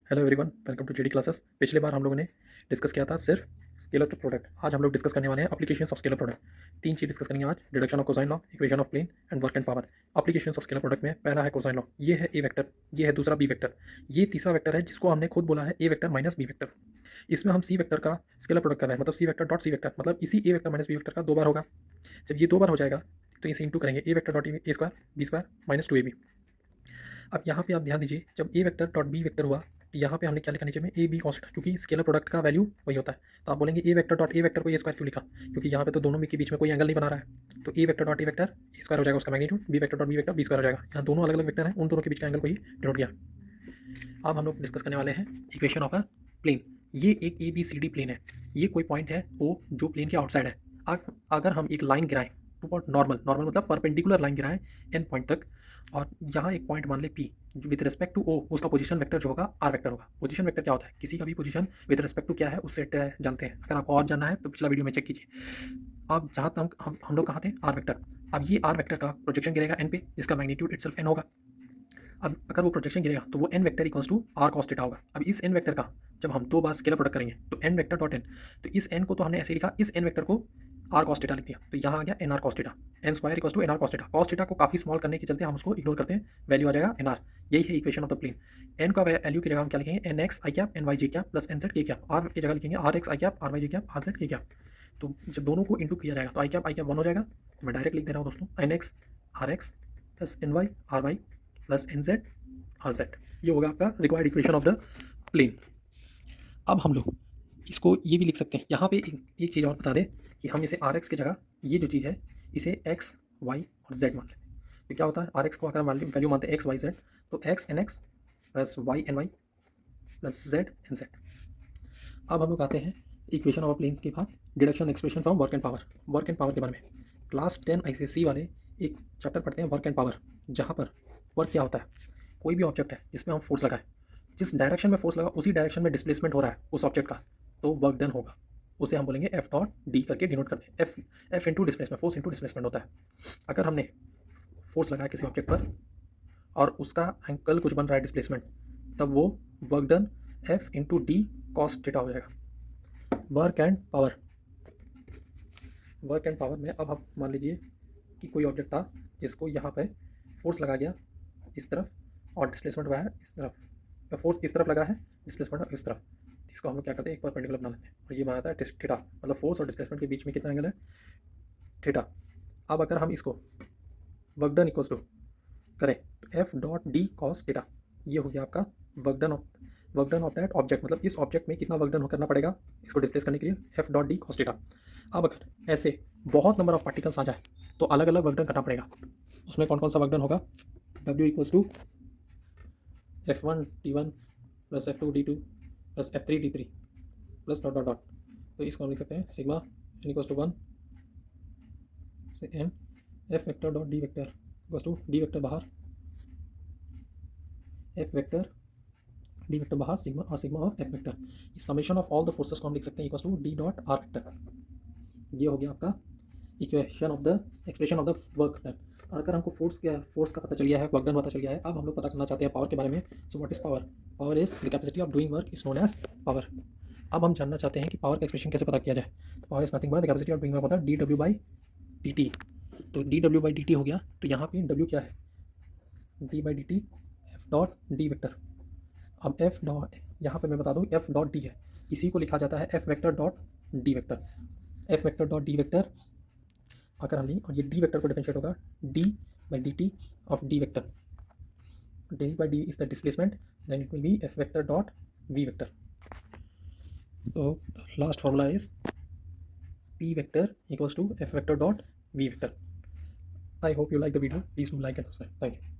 Hello everyone, welcome to GD classes. पिछले बार हम लोगों ने डिस्कस किया था सिर्फ स्केलर टू प्रोडक्ट। आज हम लोग डिस्कस करने वाले हैं एप्लीकेशंस ऑफ स्केलर प्रोडक्ट। तीन चीज डिस्कस करेंगे आज: deduction of cosine law, equation of plane and work and power. Applications of scalar product में पहला है कोसाइन लॉ, ये है ए वेक्टर, ये है दूसरा बी वेक्टर, ये तीसरा वेक्टर है जिसको हमने खुद बोला है ए वेक्टर माइनस बी वेक्टर। इसमें हम सी वेक्टर का स्केलर प्रोडक्ट कर रहे हैं, मतलब C vector dot C vector, मतलब इसी ए वेक्टर माइनस बी वेक्टर का दो बार होगा। जब ये दो बार हो जाएगा तो इसे इंटू करेंगे, A vector dot A square B square minus two A B. अब यहाँ पे आप ध्यान दीजिए, जब A vector dot B vector हुआ तो यहाँ पे हमने क्या लिखा नीचे में, ए बी कॉस्ट, क्योंकि स्केलर प्रोडक्ट का वैल्यू वही होता है। तो आप बोलेंगे A vector dot A vector को ए स्क्वायर क्यों लिखा, क्योंकि यहाँ पे तो दोनों के बीच में कोई एंगल नहीं बना रहा है। तो A vector dot A vector A square हो जाएगा उसका magnitude, B vector dot B vector B square हो जाएगा। यहाँ दोनों अलग अलग वेक्टर हैं, उन दोनों के बीच का एंगल को ही डिनोट किया। अब हम लोग डिस्कस करने वाले हैं इक्वेशन ऑफ अ प्लेन। ये एक A B C D plane है, ये कोई पॉइंट है ओ जो प्लेन के आउटसाइड है। अगर हम एक लाइन गिराएं टू नॉर्मल, नॉर्मल मतलब परपेंडिकुलर लाइन गिराएं एन पॉइंट तक, और यहाँ एक पॉइंट मान ले P, with respect to O उसका पोजीशन वेक्टर जो होगा आर वेक्टर होगा। पोजीशन वेक्टर क्या होता है, किसी का भी पोजीशन विद रिस्पेक्ट टू क्या है उससे जानते हैं। अगर आपको और जानना है तो पिछला वीडियो में चेक कीजिए। अब जहाँ तक हम लोग कहाँ थे, आर वेक्टर। अब ये आर वेक्टर का प्रोजेक्शन गिरेगा एन पे, जिसका मैग्नीट्यूड इटसेल्फ एन होगा। अब अगर वो प्रोजेक्शन गिरेगा तो वो N vector equals to R cos theta होगा। अब इस एन वेक्टर का जब हम दो बार स्केलर प्रोडक्ट करेंगे तो एन वेक्टर डॉट एन, तो इस एन को तो हमने ऐसे लिखा, इस एन वेक्टर को आर कॉस थीटा लिख दिया, तो यहाँ आ गया N R cos theta. N square equals to N R cos theta. Cos theta को काफी स्मॉल करने के चलते हम उसको इग्नोर करते हैं, वैल्यू आ जाएगा एन आर। यही है equation of the plane. N का वैल्यू की जगह हम क्या लिखेंगे, N X I cap N Y J cap plus N Z K cap. R की जगह लिखेंगे R X I cap R Y J cap R Z K cap. तो जब दोनों को इंटू किया जाएगा तो आई कैप वन हो जाएगा। मैं डायरेक्ट लिख दे रहा हूँ दोस्तों, n x r x plus n y r y plus N z r z. ये होगा आपका required equation of the plane. अब हम लोग इसको ये भी लिख सकते हैं, यहाँ पे एक चीज़ और बता दें कि हम इसे आर एक्स की जगह ये जो चीज़ है इसे एक्स वाई और जेड मान लें। तो क्या होता है, आर एक्स को अगर हम वैल्यू मानते हैं एक्स वाई जेड, तो x n x plus y n y plus z n z. अब हम लोग आते हैं इक्वेशन ऑफ प्लेन के बाद deduction expression from work and power. Work and power के बारे में क्लास 10 ICSE वाले एक चैप्टर पढ़ते हैं वर्क एंड पावर, जहाँ पर वर्क क्या होता है, कोई भी ऑब्जेक्ट है जिसमें हम फोर्स लगाएं, जिस डायरेक्शन में फोर्स लगा उसी डायरेक्शन में डिस्प्लेसमेंट हो रहा है उस ऑब्जेक्ट का, तो वर्क डन होगा। उसे हम बोलेंगे एफ डॉट डी करके डिनोट करते हैं। F into displacement, force into displacement होता है। अगर हमने फोर्स लगाया किसी ऑब्जेक्ट पर और उसका एंगल कुछ बन रहा है डिस्प्लेसमेंट, तब वो work done F into D cos theta हो जाएगा। Work and power, work and power में अब आप मान लीजिए कि कोई ऑब्जेक्ट था जिसको यहाँ पे फोर्स लगा गया इस तरफ और डिस्प्लेसमेंट हुआ है इस तरफ, या फोर्स इस तरफ लगा है डिस्प्लेसमेंट इस तरफ। इसको हम लोग क्या करते हैं, एक परपेंडिकुलर बना लेते हैं और ये बनाता है थीटा, मतलब फोर्स और डिस्प्लेसमेंट के बीच में कितना एंगल है, थीटा। अब अगर हम इसको वर्क डन इक्वल्स टू करें तो F dot D cos theta, ये हो गया आपका work done of that object, मतलब इस ऑब्जेक्ट में कितना वर्क डन करना पड़ेगा इसको डिस्प्लेस करने के लिए, F dot D cos theta. अब अगर ऐसे बहुत नंबर ऑफ पार्टिकल्स आ जाए तो अलग अलग वर्क डन करना पड़ेगा। उसमें कौन कौन सा वर्क डन होगा, W equals to F1 D1 plus F2 D2 plus F3 D3 plus dot dot dot. तो इसको हम लिख सकते हैं सिग्मा n इक्वल्स टू 1 से m F vector dot D vector equals to D vector बाहर F vector D vector बाहर sigma और सिग्मा ऑफ F वेक्टर। इस summation of all the forces को हम लिख सकते हैं equals to D dot R vector. ये हो गया आपका equation of the expression of the work done. और अगर हमको फोर्स का पता चल गया है, वर्क डन पता चल गया है, अब हम लोग पता करना चाहते हैं पावर के बारे में। So what is power, power is the capacity of doing work is known as power. अब हम जानना चाहते हैं कि पावर का एक्सप्रेशन कैसे पता किया जाए। तो power is nothing but the capacity of doing work, मतलब dw बाई dt। तो dw बाई dt हो गया, तो यहाँ पे w क्या है, d by dt f dot d vector. अब f डॉट, यहाँ पे मैं बता दूँ f डॉट d है, इसी को लिखा जाता है f vector dot d vector. f vector dot d vector अगर हम लें और ये d वेक्टर को डिफरेंशिएट होगा d by dt of d vector. d by d is the displacement, then it will be f vector dot v vector. So last formula is p vector equals to f vector dot v vector. I hope you like the video. Please do like and subscribe. Thank you.